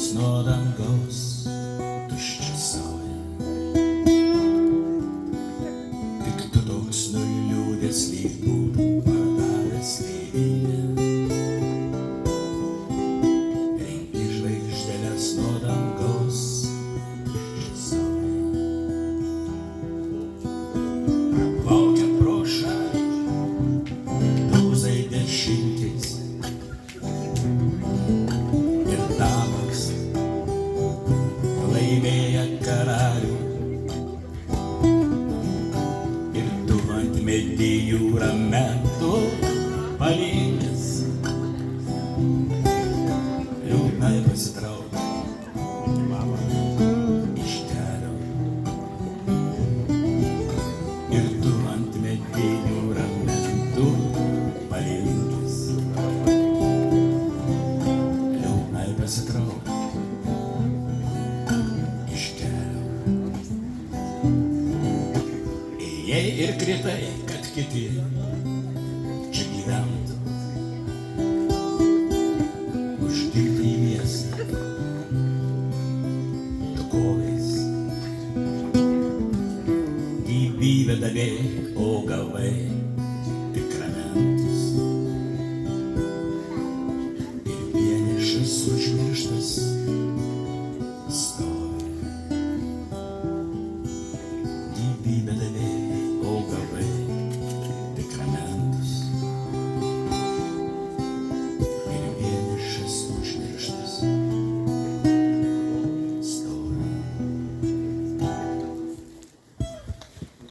kritęs nuo dangaus tuščia saulė. Tik tu toks nuliūdęs lyg būtum pardavęs tėvynę. Renki žvaigždeles nuo dangaus tuščia saulė. Praplaukia pro šalį tūzai dešimtis. Ir damas laimėja karalių. Ir tu ant medijų ramentų palinkęs liūdnai pasitraukia iš kelio. Ir tu ant medijų ramentų palinkęs liūdnai pasitraukia iš kelio. Ėjai ir kritai, kad kiti čia gyventų.